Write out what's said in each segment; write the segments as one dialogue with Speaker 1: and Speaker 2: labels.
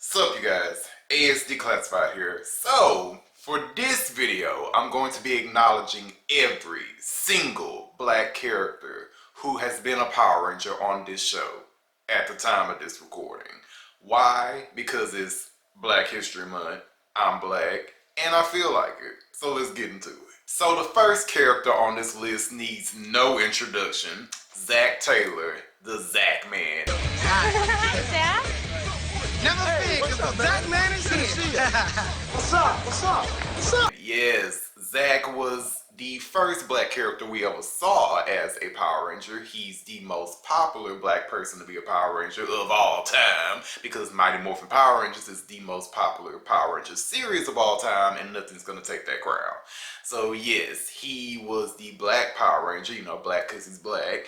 Speaker 1: Sup you guys, ASD Classified here. So, for this video, I'm going to be acknowledging every single black character who has been a Power Ranger on this show at the time of this recording. Why? Because it's Black History Month, I'm black, and I feel like it. So let's get into it. So the first character on this list needs no introduction. Zach Taylor, the Zach Man.
Speaker 2: Hi, Zach.
Speaker 3: Never fear, because the Zach Man is here.
Speaker 4: What's up? What's up? What's up?
Speaker 1: Yes, Zach was the first black character we ever saw as a Power Ranger. He's the most popular black person to be a Power Ranger of all time because Mighty Morphin Power Rangers is the most popular Power Ranger series of all time, and nothing's gonna take that crown. So yes, he was the black Power Ranger, you know, black because he's black.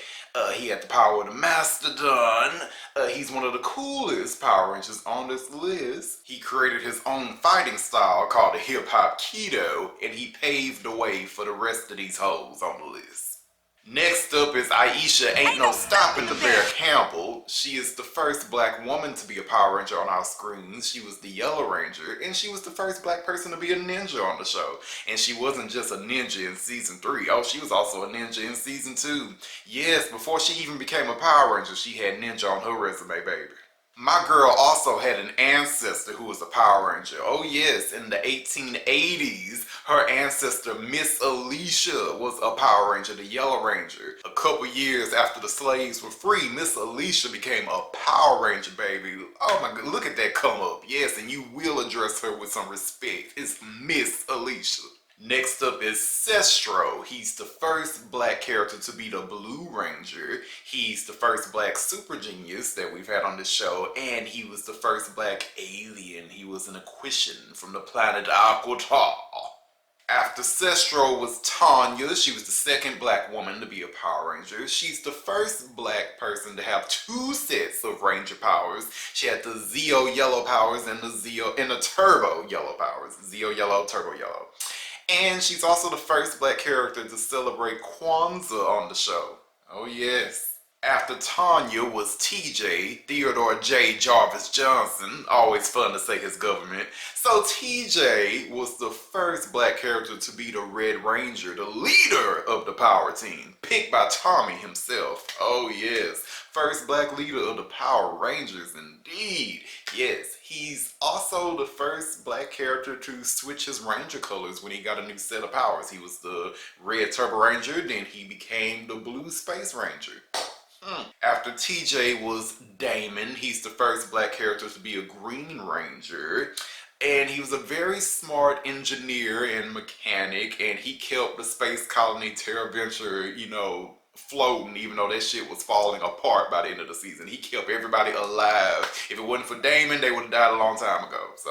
Speaker 1: He had the power of the Mastodon. He's one of the coolest Power Rangers on this list. He created his own fighting style called the Hip Hop Keto, and he paved the way for the rest of these hoes on the list. Next up is Aisha Ain't No Stopping the Bear Campbell. She is the first black woman to be a Power Ranger on our screens. She was the Yellow Ranger, and she was the first black person to be a ninja on the show. And she wasn't just a ninja in season 3. Oh, she was also a ninja in season 2. Yes, before she even became a Power Ranger, she had ninja on her resume, baby. My girl also had an ancestor who was a Power Ranger. Oh yes, in the 1880s, her ancestor Miss Alicia was a Power Ranger, the Yellow Ranger. A couple years after the slaves were free, Miss Alicia became a Power Ranger, baby. Oh my god, look at that come up. Yes, and you will address her with some respect. It's Miss Alicia. Next up is Sestro. He's the first black character to be the Blue Ranger. He's the first black super genius that we've had on this show, and he was the first black alien. He was an Aquitian from the planet Aquatar. After Sestro was Tanya. She was the second black woman to be a Power Ranger. She's the first black person to have 2 sets of Ranger powers. She had the Zeo Yellow powers and the Turbo Yellow powers. Zeo Yellow, Turbo Yellow. And she's also the first black character to celebrate Kwanzaa on the show. Oh yes. After Tanya was TJ, Theodore J. Jarvis Johnson. Always fun to say his government. So TJ was the first black character to be the Red Ranger, the leader of the power team, picked by Tommy himself. Oh yes. First black leader of the Power Rangers, indeed. Yes, he's also the first black character to switch his Ranger colors when he got a new set of powers. He was the Red Turbo Ranger, then he became the Blue Space Ranger. After TJ was Damon. He's the first black character to be a Green Ranger. And he was a very smart engineer and mechanic, and he kept the space colony Terra Venture, you know, floating, even though that shit was falling apart by the end of the season. He kept everybody alive. If it wasn't for Damon, they would have died a long time ago. So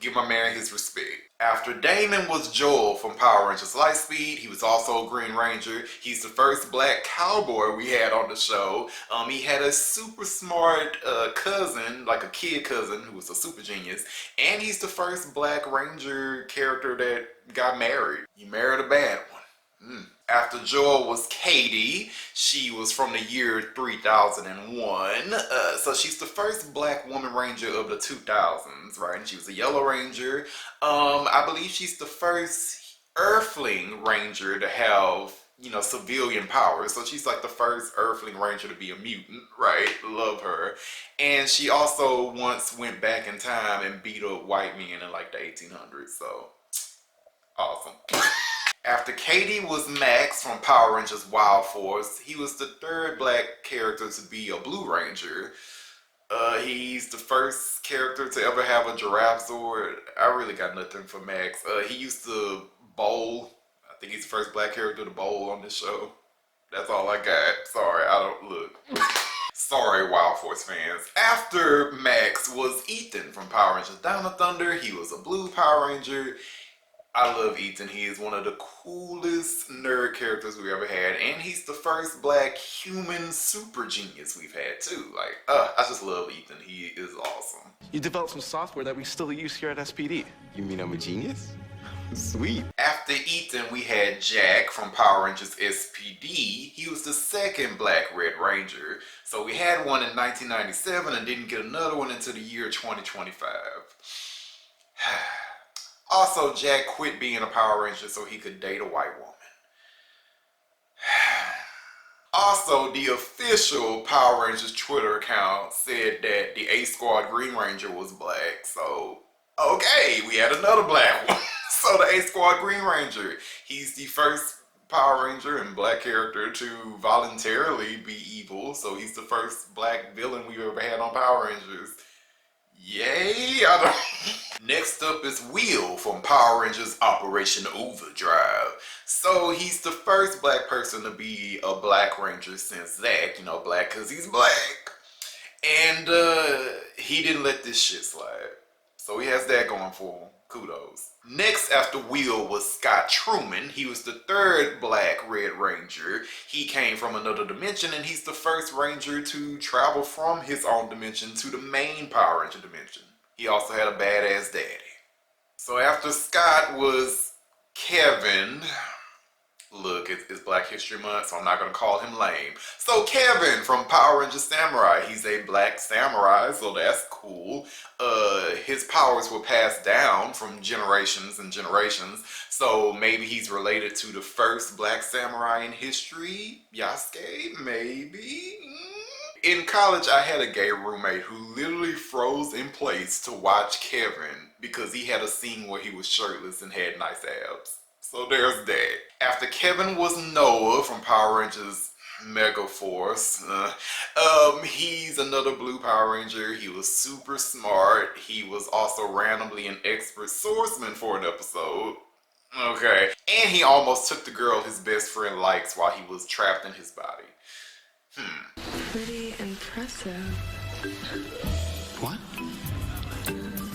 Speaker 1: give my man his respect. After Damon was Joel from Power Rangers Lightspeed. He was also a Green Ranger. He's the first black cowboy we had on the show. He had a super smart cousin, like a kid cousin, who was a super genius. And he's the first Black Ranger character that got married. He married a bad one. After Joel was Katie. She was from the year 3001. So she's the first black woman ranger of the 2000s, right? And she was a Yellow Ranger. I believe she's the first Earthling Ranger to have, you know, civilian powers. So she's like the first Earthling Ranger to be a mutant, right? Love her. And she also once went back in time and beat up white men in like the 1800s. So awesome. After Katie was Max from Power Rangers Wild Force. He was the third black character to be a Blue Ranger. He's the first character to ever have a giraffe Zord. I really got nothing for Max. He used to bowl. I think he's the first black character to bowl on this show. That's all I got. Sorry, I don't look. Sorry, Wild Force fans. After Max was Ethan from Power Rangers Down of Thunder. He was a Blue Power Ranger. I love Ethan. He is one of the coolest nerd characters we ever had, and he's the first black human super genius we've had too. Like, I just love Ethan. He is awesome.
Speaker 4: You developed some software that we still use here at SPD.
Speaker 3: You mean I'm a genius?
Speaker 4: Sweet.
Speaker 1: After After Ethan, we had Jack from Power Rangers SPD. He was the second Black Red Ranger. So we had one in 1997 and didn't get another one until the year 2025. Also, Jack quit being a Power Ranger so he could date a white woman. Also, the official Power Rangers Twitter account said that the A Squad Green Ranger was black. So, okay, we had another black one. So the A Squad Green Ranger, he's the first Power Ranger and black character to voluntarily be evil. So he's the first black villain we've ever had on Power Rangers. Yay! Next up is Will from Power Rangers Operation Overdrive. So he's the first black person to be a Black Ranger since Zack, black because he's black. And he didn't let this shit slide. So he has that going for him. Kudos. Next after Will was Scott Truman. He was the third Black Red Ranger. He came from another dimension and he's the first Ranger to travel from his own dimension to the main Power Ranger dimension. He also had a badass daddy. So after Scott was Kevin. Look, it's Black History Month, so I'm not going to call him lame. So Kevin from Power Rangers Samurai, he's a black samurai, so that's cool. His powers were passed down from generations and generations, so maybe he's related to the first black samurai in history. Yasuke, maybe? In college, I had a gay roommate who literally froze in place to watch Kevin because he had a scene where he was shirtless and had nice abs. So there's that. After Kevin was Noah from Power Rangers Mega Force. He's another blue Power Ranger. He was super smart. He was also randomly an expert swordsman for an episode. Okay. And he almost took the girl his best friend likes while he was trapped in his body.
Speaker 5: Pretty impressive.
Speaker 3: What?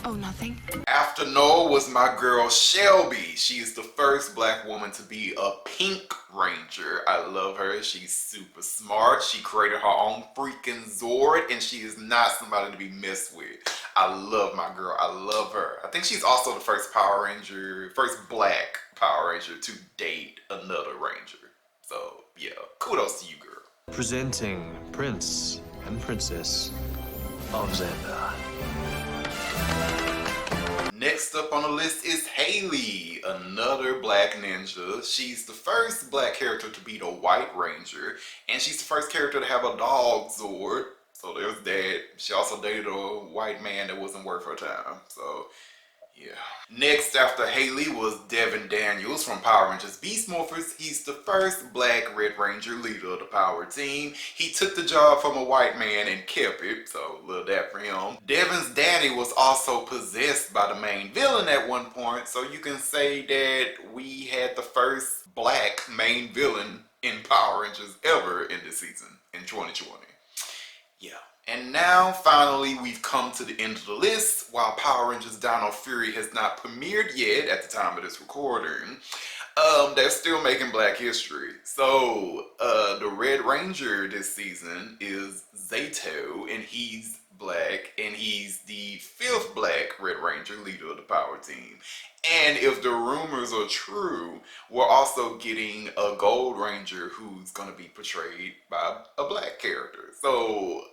Speaker 5: Oh, nothing.
Speaker 1: After Noah was my girl Shelby. She is the first black woman to be a Pink Ranger. I love her. She's super smart. She created her own freaking Zord and she is not somebody to be messed with. I love my girl. I love her. I think she's also the first Power Ranger, first black Power Ranger to date another Ranger. So yeah, kudos to you, girl.
Speaker 6: Presenting Prince and Princess of Xandar.
Speaker 1: Next up on the list is Haley, another black ninja. She's the first black character to be the White Ranger, and she's the first character to have a dog Zord. So there's that. She also dated a white man that wasn't worth her time. So yeah. Next after Haley was Devin Daniels from Power Rangers Beast Morphers. He's the first black Red Ranger leader of the Power Team. He took the job from a white man and kept it, so love that for him. Devin's daddy was also possessed by the main villain at one point, so you can say that we had the first black main villain in Power Rangers ever in this season in 2020. Yeah. And now, finally, we've come to the end of the list. While Power Rangers Dino Fury has not premiered yet at the time of this recording, they're still making black history. So, the Red Ranger this season is Zato, and he's black, and he's the 5th black Red Ranger leader of the Power Team. And if the rumors are true, we're also getting a Gold Ranger who's going to be portrayed by a black character. So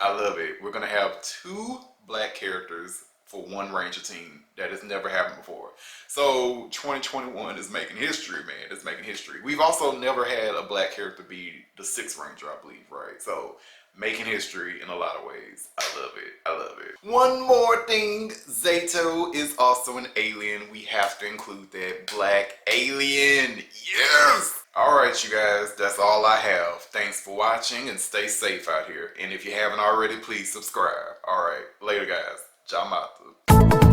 Speaker 1: I love it. We're going to have 2 black characters for one Ranger team. That has never happened before. So 2021 is making history, man. It's making history. We've also never had a black character be the 6th Ranger, I believe, right? So making history in a lot of ways. I love it. I love it. One more thing. Zato is also an alien. We have to include that black alien. Yes! Alright, you guys, that's all I have. Thanks for watching and stay safe out here. And if you haven't already, please subscribe. Alright, later guys. Jamata.